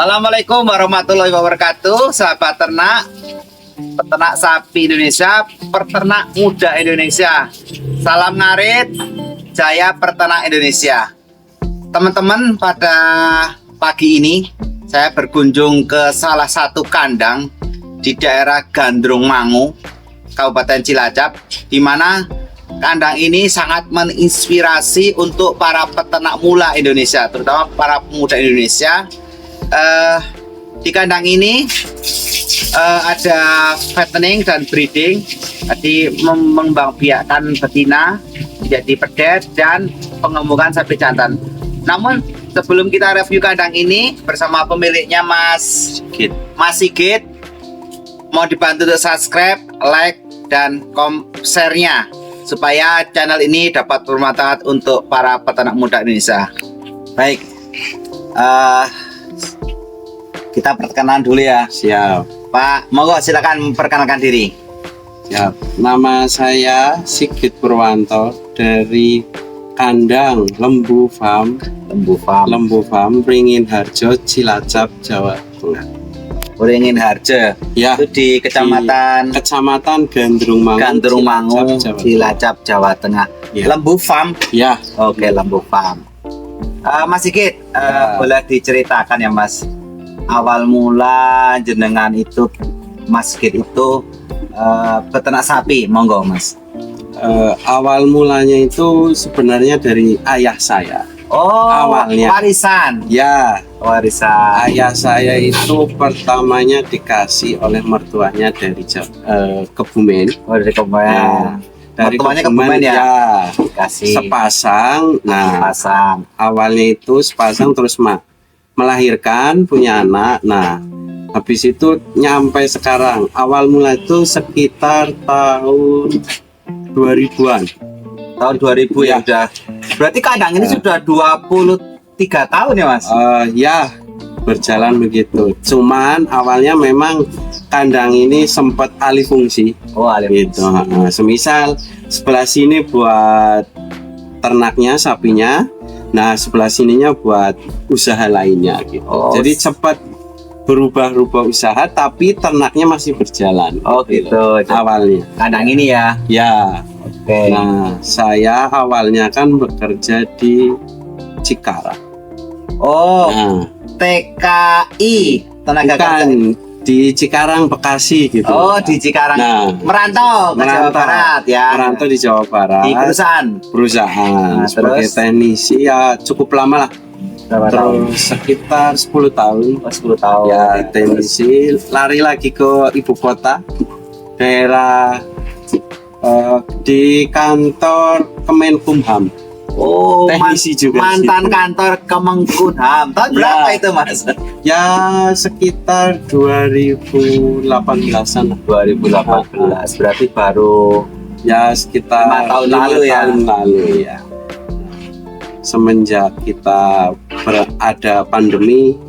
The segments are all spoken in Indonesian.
Assalamualaikum warahmatullahi wabarakatuh, sahabat ternak, peternak sapi Indonesia, peternak muda Indonesia. Salam ngarit, jaya peternak Indonesia. Teman-teman, pada pagi ini saya berkunjung ke salah satu kandang di daerah Gandrung Mangu, Kabupaten Cilacap, di mana kandang ini sangat menginspirasi untuk para peternak mula Indonesia, terutama para pemuda Indonesia. Di kandang ini ada fattening dan breeding, jadi mengembangbiakkan betina menjadi pedet dan pengembukan sapi jantan. Namun sebelum kita review kandang ini bersama pemiliknya Mas Sigit, mau dibantu untuk subscribe, like, dan share-nya supaya channel ini dapat bermanfaat untuk para peternak muda Indonesia. Baik, kita perkenalan dulu ya. Siap. Pak, monggo silakan memperkenalkan diri. Siap. Nama saya Sigit Purwanto dari kandang Lembu Farm, Beringin Harjo, Cilacap, Jawa Tengah. Beringin Harjo. Ya. Itu di Kecamatan Gandrung Mangu, Cilacap, Jawa Tengah. Ya. Lembu Farm. Ya. Oke, Lembu Farm. Mas Sigit, boleh diceritakan ya Mas, awal mula jenengan itu, Mas Sigit itu peternak sapi, monggo Mas. Awal mulanya itu sebenarnya dari ayah saya. Oh, awalnya warisan. Ya, warisan. Ayah saya itu pertamanya dikasih oleh mertuanya dari Kebumen. Oh, dari Kebumen. Nah, dari mertuanya Kebumen ya. Dikasih Sepasang. Nah, sepasang. Awalnya itu sepasang terus melahirkan, punya anak. Nah, habis itu nyampe sekarang. Awal mula itu sekitar tahun 2000-an. Tahun 2000 ya udah. Berarti kandang ini sudah 23 tahun ya Mas? Ya, berjalan begitu. Cuman awalnya memang kandang ini sempat alih fungsi. Oh, alih gitu. Semisal sebelah sini buat ternaknya, sapinya. Nah, sebelah sininya buat usaha lainnya gitu. Oh, jadi cepat berubah-ubah usaha tapi ternaknya masih berjalan. Oh gitu. Awalnya. Kandang ini ya. Ya. Oke. Nah, saya awalnya kan bekerja di Cikarang. Oh. Nah, TKI, tenaga kerja di Cikarang, Bekasi gitu. Oh, di Cikarang. Nah, merantau ke Jawa Barat ya. Merantau di Jawa Barat. Di perusahaan. Nah, sebagai teknisi ya cukup lama lah. Terus sekitar 10 tahun. Oh, 10 tahun. Ya, teknisi, lari lagi ke ibu kota, daerah di kantor Kemenkumham. Oh, teknisi juga. Mantan kantor Kemenkumham. Tahun berapa itu Mas? Ya, sekitar 2018-an. 2018. Berarti baru ya sekitar 5 tahun lalu ya. Ya. Semenjak kita ada pandemi,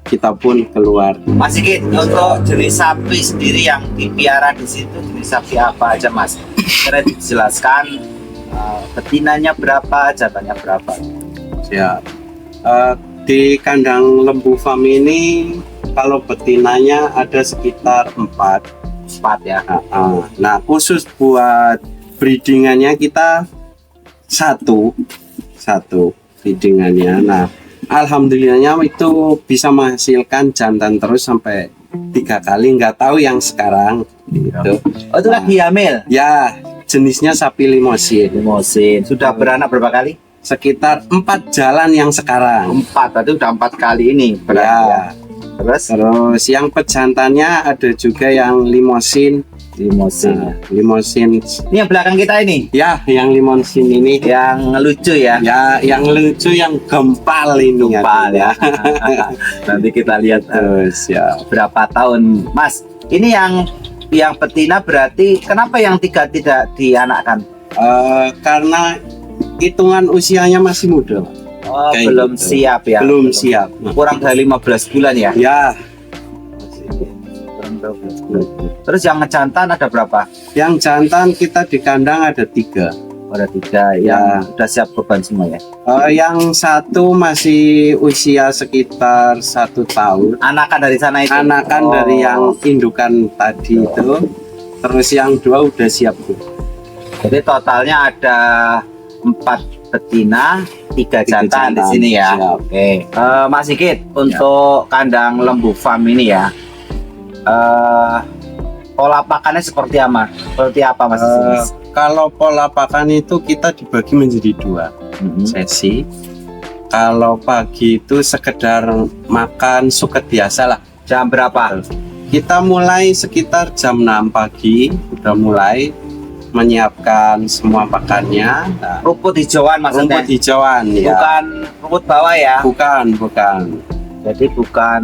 kita pun keluar. Mas Sigit, untuk jenis sapi sendiri yang dipiara di situ jenis sapi apa aja Mas? Kira dijelaskan betinanya berapa, jantannya berapa? Ya, di kandang Lembu Farm ini kalau betinanya ada sekitar 4 ya. Nah, khusus buat breedingannya kita satu breedingannya. Nah, alhamdulillahnya itu bisa menghasilkan jantan terus sampai 3 kali. Nggak tahu yang sekarang gitu. Oh, itu lagi hamil? Ya, jenisnya sapi limosin. Sudah beranak berapa kali? Sekitar 4 jalan yang sekarang. 4, berarti udah 4 kali ini berarti ya. Terus yang pejantannya ada juga yang limosin. Limosin. Ini yang belakang kita ini? Ya, yang limosin ini. Yang lucu ya? Ya, yang lucu, yang gempal ini. Gempal ya. Nanti kita lihat terus ya. Berapa tahun, Mas? Ini yang betina berarti kenapa yang 3 tidak dianakkan? Karena hitungan usianya masih muda. Oh, belum gitu. Siap ya? Belum siap. Kurang dari 15 bulan ya? Ya. Terus yang jantan ada berapa? Yang jantan kita di kandang ada 3. Ada 3 yang udah siap kurban semua ya. Yang satu masih usia sekitar 1 tahun. Anakan dari sana itu. Anakan dari yang indukan tadi itu. Terus yang 2 udah siap tuh. Jadi totalnya ada 4 betina, 3 jantan di sini ya. Siap. Oke. Mas Sigit, untuk kandang lembu farm ini ya, pola pakannya seperti apa? Seperti apa Mas? Kalau pola pakan itu kita dibagi menjadi 2 sesi. Kalau pagi itu sekedar makan suket biasa lah. Jam berapa? Kita mulai sekitar jam 6 pagi, udah mulai menyiapkan semua pakannya. Nah, Rumput hijauan maksudnya? rumput hijauan ya. Bukan rumput bawah ya? Bukan. Jadi bukan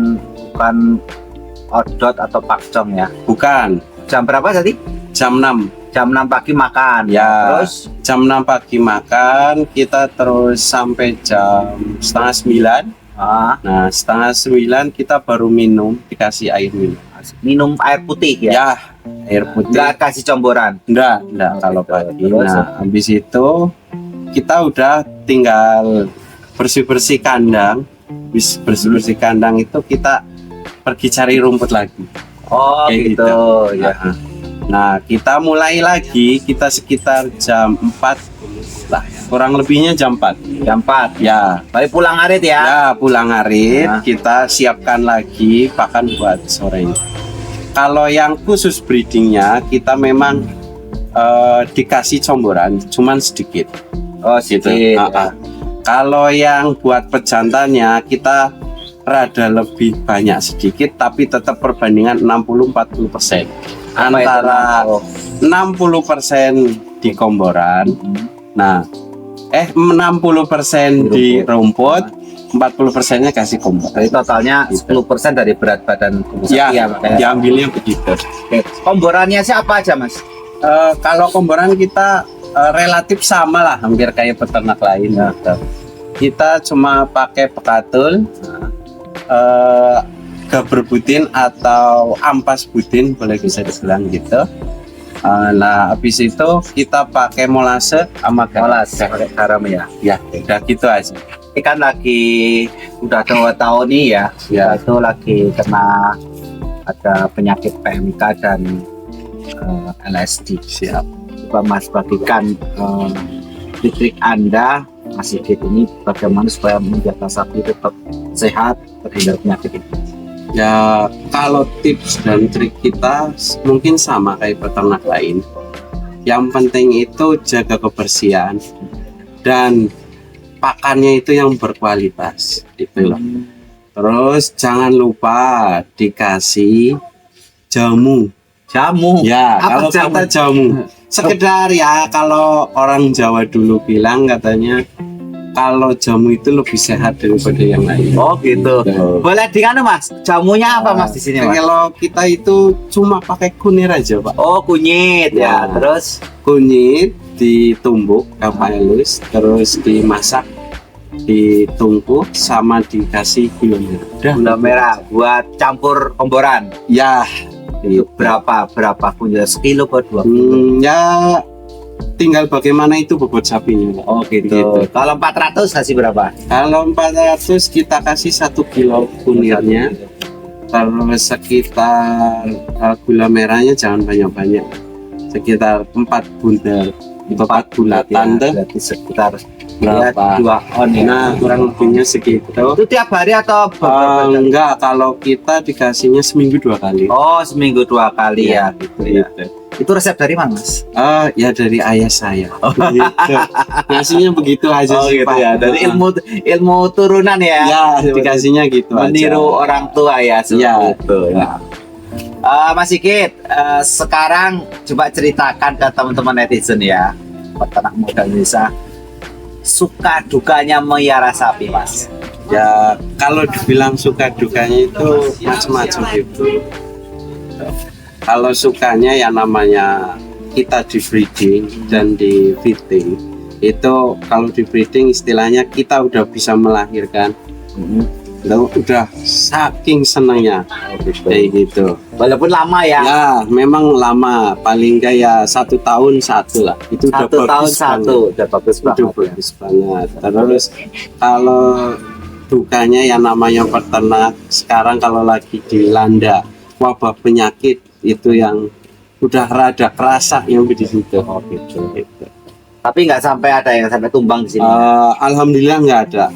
odot atau pakcom ya? Bukan. Jam berapa tadi? Jam 6. Jam 6 pagi makan. Ya. Terus Jam 6 pagi makan, kita terus sampai jam setengah 9. Nah, setengah 9 kita baru minum, dikasih air minum. minum air putih ya? Ya, air putih. Nggak kasih comboran? Enggak kalau pagi. Nah, habis itu kita udah tinggal bersih-bersih kandang. Bersih-bersih kandang itu kita pergi cari rumput lagi. Oh Kayak gitu ya. Nah, kita mulai lagi, kita sekitar jam 4 lah, kurang lebihnya jam 4. Jam 4 Ya, balik pulang arit ya? ya pulang arit, Nah. kita siapkan lagi pakan buat sore. Kalau yang khusus breedingnya, kita memang dikasih comboran, cuman sedikit. Oh Gitu. sedikit. Kalau yang buat pejantannya, kita rada lebih banyak sedikit, tapi tetap perbandingan 60-40%. Antara 60% di komboran, nah 60% di rumput, 40%-nya kasih kompor. Jadi totalnya 10% dari berat badan Ya, sapi ya, makanya. diambilnya begitu. Oke. Komborannya siapa aja mas? Kalau komboran kita relatif sama lah, hampir kayak peternak lain. Kita cuma pakai pekatul, gaber butin atau ampas butin, boleh bisa dibilang gitu. Nah, habis itu kita pakai molase sama Molas, pakai garam ya. Ya, udah gitu aja. Ini kan lagi udah 2 tahun nih ya. Ya. Itu lagi kena ada penyakit PMK dan LSD. Siap. Coba mas bagikan trik Anda Mas Sigit ini bagaimana supaya menjaga sapi tetap sehat terhindar penyakit itu. Ya, kalau tips dan trik kita mungkin sama kayak peternak lain. Yang penting itu jaga kebersihan dan pakannya itu yang berkualitas, gitu loh. Terus jangan lupa dikasih jamu. Jamu. Ya, Apa kalau jamu? kita jamu sekedar ya, kalau orang Jawa dulu bilang katanya kalau jamu itu lebih sehat daripada yang lain. Oh gitu. Boleh di mana mas? Jamunya apa mas di sini mas? Kalau kita itu cuma pakai kunir aja pak. Oh kunyit ya. Ya. Terus Kunyit ditumbuk sampai halus, terus dimasak, ditungku sama dikasih gula merah. Udah. gula merah buat campur komboran. Ya, Itu berapa kunyit? Sekilo atau 2 kilo? ya tinggal bagaimana itu bobot sapinya. Oh gitu. Kalau 400 kasih berapa? Kalau 400 kita kasih 1 kilo kunirnya. Terus sekitar gula merahnya jangan banyak-banyak, sekitar 4 bundar, 4 bulatan tuh Berarti sekitar berapa? 2 on ya. Nah, kurang lebihnya segitu. Itu tiap hari atau beberapa jam? Enggak, kalau kita dikasihnya seminggu 2 kali. Oh seminggu 2 kali ya, gitu ya. Gitu. Itu resep dari mana mas? Ya dari ayah saya. Gitu. Ngasihnya begitu aja sih Pak. Dari ilmu turunan ya. Ya, dikasihnya gitu meniru aja. orang tua ya seperti Ya. itu. Ya. Mas Sigit, sekarang coba ceritakan ke teman-teman netizen ya, peternak muda Indonesia, suka dukanya melihara sapi mas. Ya, kalau dibilang suka dukanya itu macam-macam itu. Kalau sukanya ya namanya kita di breeding dan di feeding. Itu kalau di breeding istilahnya kita udah bisa melahirkan udah saking senangnya kayak gitu. Walaupun lama ya. Ya memang lama, paling nggak ya 1 tahun satu lah, itu udah 1 tahun bagus satu, udah bagus banget. Udah banget. bagus banget. Terus kalau dukanya yang namanya peternak sekarang kalau lagi dilanda wabah penyakit itu yang udah rada kerasa yang di situ. Oh gitu. Tapi nggak sampai ada yang sampai tumbang di sini. Alhamdulillah nggak ada.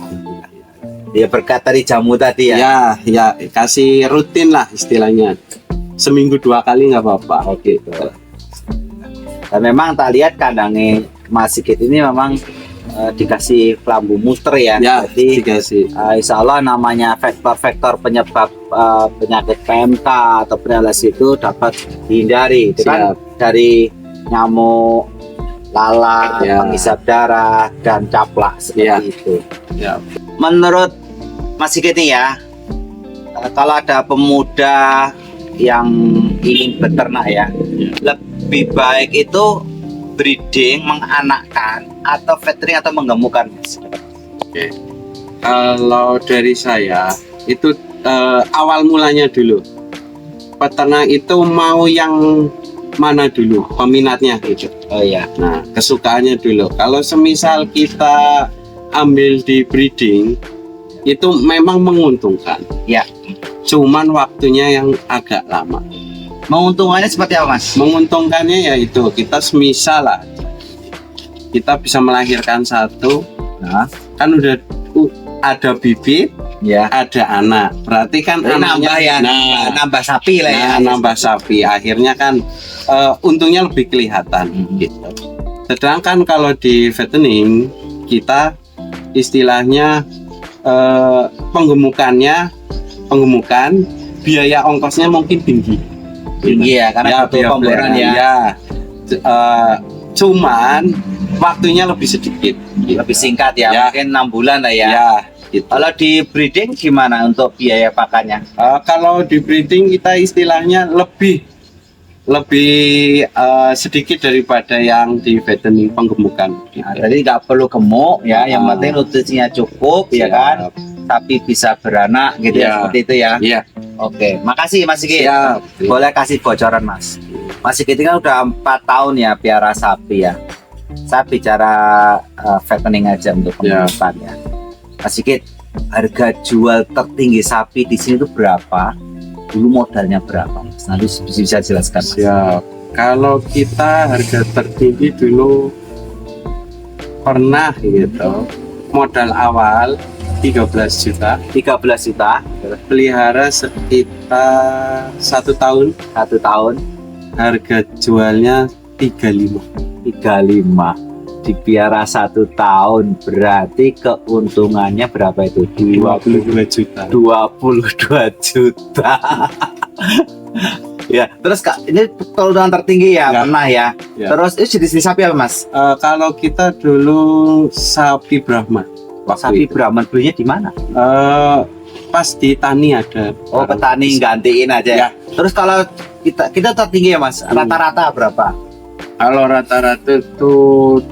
Ya berkat dari jamu tadi ya. Ya kasih rutin lah istilahnya, seminggu 2 kali nggak apa-apa. Oke. Dan memang tak lihat kandangnya Mas Sigit ini memang dikasih kelambu muster ya. Ya, Jadi dikasih. insya Allah namanya faktor-faktor penyebab penyakit PMK atau PLS itu dapat dihindari. Itu kan dari nyamuk, lalat, Ya. penghisap darah, dan caplak seperti Ya. itu. Ya. Menurut Mas Sigit nih ya, kalau ada pemuda yang ingin beternak ya, lebih baik itu breeding, menganakkan, atau feeding atau menggemukkan. Oke. Kalau dari saya itu awal mulanya dulu, peternak itu mau yang mana dulu peminatnya gitu. Oh iya. Nah, kesukaannya dulu. Kalau semisal kita ambil di breeding, itu memang menguntungkan. Ya. Cuman waktunya yang agak lama. Menguntungkannya seperti apa, Mas? Menguntungkannya yaitu kita semisal lah, kita bisa melahirkan satu, Nah, kan udah ada bibit, ya. ada anak. Berarti kan Jadi anaknya, nambah ya, nambah sapi lah ya. nambah sapi. Akhirnya kan untungnya lebih kelihatan gitu. Sedangkan kalau di fattening kita istilahnya penggemukan biaya ongkosnya mungkin tinggi. Tinggi ya, karena butuh biaya pemburuan ya. Cuman waktunya lebih sedikit. Lebih singkat ya, Ya. mungkin 6 bulan lah ya. Ya, gitu. Kalau di breeding gimana untuk biaya pakannya? Kalau di breeding kita istilahnya lebih sedikit daripada yang di fattening penggemukan. Nah, jadi nggak perlu gemuk ya, yang penting nutrisinya cukup ya kan, tapi bisa beranak gitu ya, Ya. seperti itu ya. Iya. Oke, makasih Mas Sigit. Siap. Boleh kasih bocoran Mas? Mas Sigit ini kan udah 4 tahun ya piara sapi ya. Saya bicara fattening aja untuk penggemukan ya. Mas Sigit, harga jual tertinggi sapi di sini itu berapa? Dulu modalnya berapa? Mas? Nanti bisa jelaskan Mas. Siap. Kalau kita harga tertinggi dulu pernah gitu, modal awal 13 juta, 13 juta, pelihara sekitar 1 tahun, 1 tahun, harga jualnya 35. 35. Dipiara 1 tahun, berarti keuntungannya berapa itu? 22 juta. 22 juta. Ya, terus Kak, ini keuntungan tertinggi ya, Ya. pernah ya. Ya. Terus itu jenis sapi apa Mas? Kalau kita dulu sapi Brahma. Waktu Sapi itu. Brahman belinya di mana? Pas di Tani ada. Oh, petani gantiin aja. Ya. Terus kalau kita tertinggi ya Mas, rata-rata berapa? Kalau rata-rata itu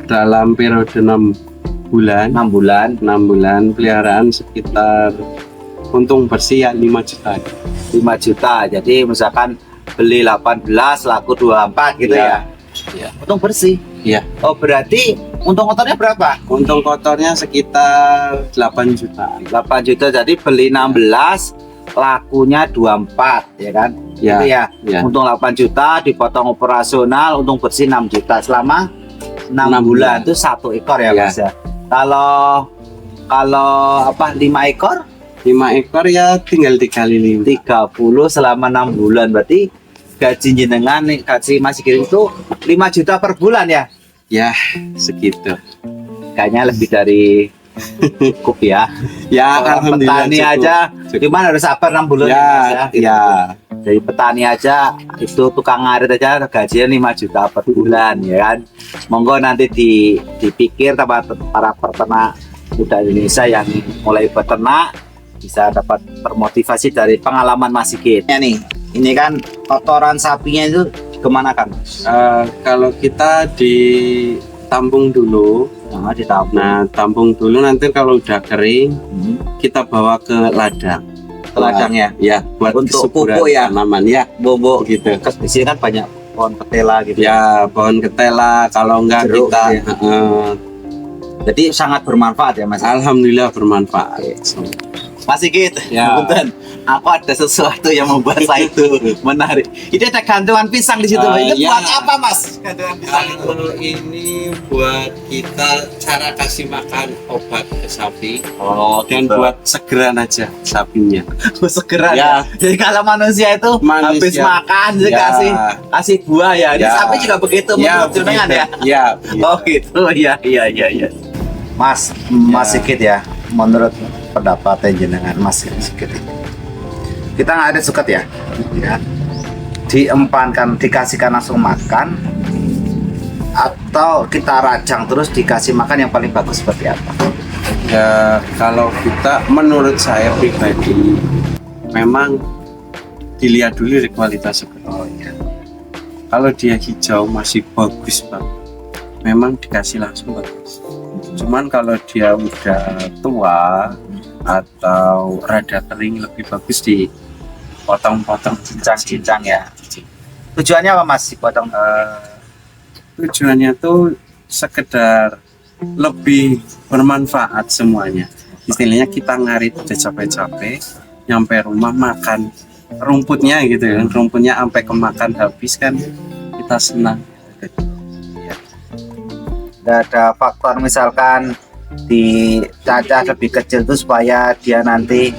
dalam periode 6 bulan, 6 bulan, 6 bulan peliharaan sekitar untung bersih ya 5 juta. 5 juta. Jadi misalkan beli 18 laku 24 gitu ya. Ya. Untung bersih. Iya. Oh, berarti untung kotornya berapa? Untung kotornya sekitar 8 juta. 8 juta. Jadi beli 16 lakunya 24 ya kan? Ya. Gitu ya. Ya. Untung 8 juta dipotong operasional, untung bersih 6 juta selama 6 6 bulan. bulan. Itu 1 ekor ya, Ya. Mas ya. Kalau 5 ekor 5 ekor ya tinggal dikali 5. 30 selama 6 bulan, berarti gaji jenengan nih, gaji Mas Sigit itu 5 juta per bulan ya. Ya, segitu. Kayaknya lebih dari cukup ya. Ya, Orang alhamdulillah petani cukup. aja Cukup. gimana harus sabar 6 bulan Ya, Mas, gitu. ya. Dari petani aja itu tukang ngarit aja gajinya 5 juta per bulan ya kan. Monggo nanti dipikir sama para peternak muda Indonesia yang mulai beternak bisa dapat termotivasi dari pengalaman Mas Sigit. Ya nih, ini kan kotoran sapinya itu kemana kan? Kalau kita di tampung dulu. Nah, ditampung. Nah, tampung dulu, nanti kalau udah kering kita bawa ke ladang. Ke ladang ya. Ya, buat Untuk kesuburan pupuk ya? tanaman ya, Bobo gitu. di sini kan banyak pohon ketela gitu. Ya, pohon ketela, kalau enggak Jeruk, kita ya. Jadi sangat bermanfaat ya Mas. alhamdulillah bermanfaat. Mas Sigit, Ya. punten. Aku ada sesuatu yang membuat saya itu menarik. Ini ada gantungan pisang di situ. Itu Ya. buat apa, Mas? Gantungan pisang itu. Kalau ini buat kita cara kasih makan obat ke sapi, dan buat segeran aja sapinya. Segera. Ya. Jadi kalau manusia itu habis Manusia. makan dia Ya. kasih buah ya. Ini Ya. sapi juga begitu menurut jenengan ya. Ya, Oh gitu. Iya. Mas Sigit ya, menurut pendapat jenengan Mas Sigit. Kita nggak ada suket ya, diempankan, dikasihkan langsung makan, atau kita rajang terus dikasih makan, yang paling bagus seperti apa? ya kalau kita, menurut saya pribadi, memang dilihat dulu dari kualitas segeran. Oh iya. Kalau dia hijau masih bagus banget, memang dikasih langsung bagus. Cuman kalau dia udah tua atau rada kering, lebih bagus dipotong-potong Cincang-cincang ya. Tujuannya apa Mas dipotong? Tujuannya tuh sekedar lebih bermanfaat semuanya. Istilahnya kita ngarit udah capek-capek, nyampe rumah makan rumputnya gitu ya, rumputnya sampai kemakan habis kan kita senang. Nggak ada faktor misalkan dicacah lebih kecil itu supaya dia nanti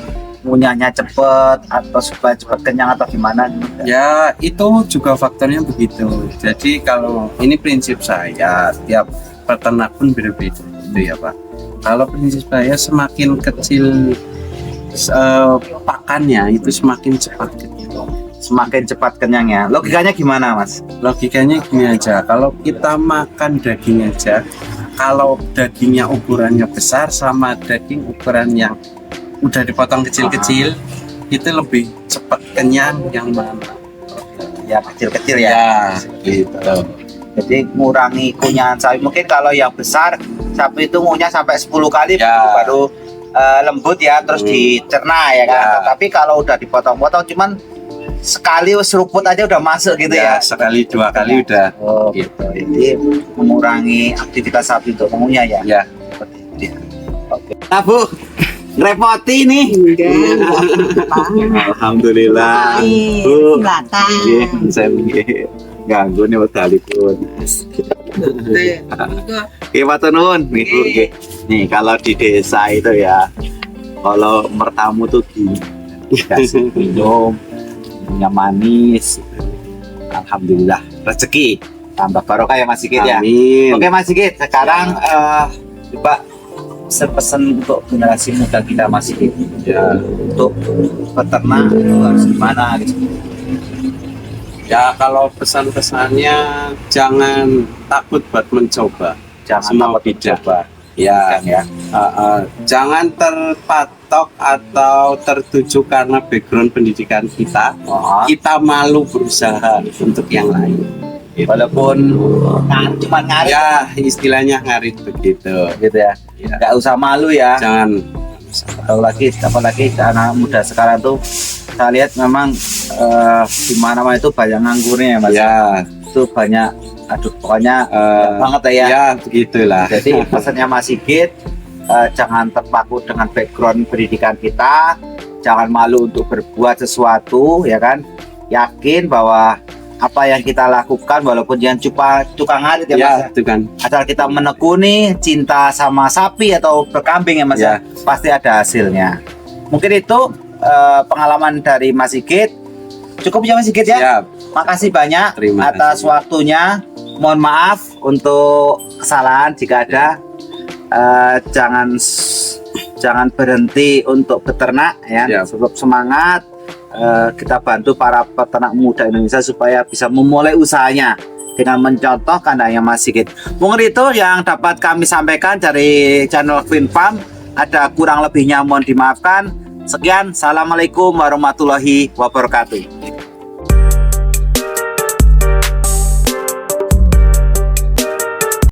ngunyahnya cepet atau supaya cepet kenyang atau gimana? Ya itu juga faktornya begitu. Jadi kalau ini prinsip saya, tiap peternak pun beda-beda gitu ya Pak. Kalau prinsip saya semakin kecil pakannya itu semakin cepat kenyang. Semakin cepat kenyang ya. Logikanya gimana Mas? Logikanya gini aja, kalau kita makan daging aja, kalau dagingnya ukurannya besar sama daging ukuran yang udah dipotong kecil-kecil, itu lebih cepat kenyang yang mana? Ya kecil-kecil ya. Ya, gitu. Jadi ngurangi kunyahan sapi. Mungkin kalau yang besar sapi itu ngunyah sampai 10 kali Ya. baru lembut ya, terus dicerna ya kan. Ya. Tapi kalau udah dipotong-potong cuman sekali seruput aja udah masuk gitu ya. Sekali dua kali udah. Oh gitu. Jadi mengurangi aktivitas sapi untuk mengunyah ya. Ya. Seperti itu ya. Oke. Nah Bu, ngerepoti nih. Alhamdulillah. Bu, Silakan. saya ganggu nih wedalipun. Oke, matur nuwun. Nih, kalau di desa itu ya, kalau mertamu tuh gini, dikasih minum, minyak manis. Alhamdulillah, rezeki tambah barokah ya Mas Sigit ya. Amin. Oke Mas Sigit, sekarang coba pesan untuk generasi muda kita Mas Sigit, Ya. untuk peternak itu harus gimana gitu. Ya kalau pesan-pesannya jangan takut buat mencoba. Jangan Semua takut bidang. coba. Ya, Ya. jangan terpatok atau tertuju karena background pendidikan kita. Oh, Kita malu berusaha untuk yang lain. walaupun cuma ngarit Ya, istilahnya ngarit begitu. gitu ya. Ya. Nggak usah malu ya. Jangan. Apalagi anak muda sekarang tuh saya lihat memang di mana-mana itu banyak nganggurnya ya Mas. Ya, Itu banyak, aduh pokoknya banget ya. ya begitulah. Jadi pesannya Mas Sigit, jangan terpaku dengan background pendidikan kita, jangan malu untuk berbuat sesuatu ya kan. Yakin bahwa apa yang kita lakukan walaupun jangan tukang ngarit ya Mas. Ya, Ya. itu kan. Asal kita menekuni cinta sama sapi atau berkambing ya Mas ya, pasti ada hasilnya. Mungkin itu pengalaman dari Mas Sigit. Cukup ya Mas Sigit ya. Ya, Makasih banyak Terima atas waktunya. Mohon maaf untuk kesalahan jika ada. Jangan berhenti untuk beternak ya. Ya. Tetap semangat. Kita bantu para peternak muda Indonesia supaya bisa memulai usahanya dengan mencontoh kandangnya Mas Sigit. Mungkin itu yang dapat kami sampaikan dari channel Green Farm. Ada kurang lebihnya mohon dimaafkan. Sekian, assalamualaikum warahmatullahi wabarakatuh.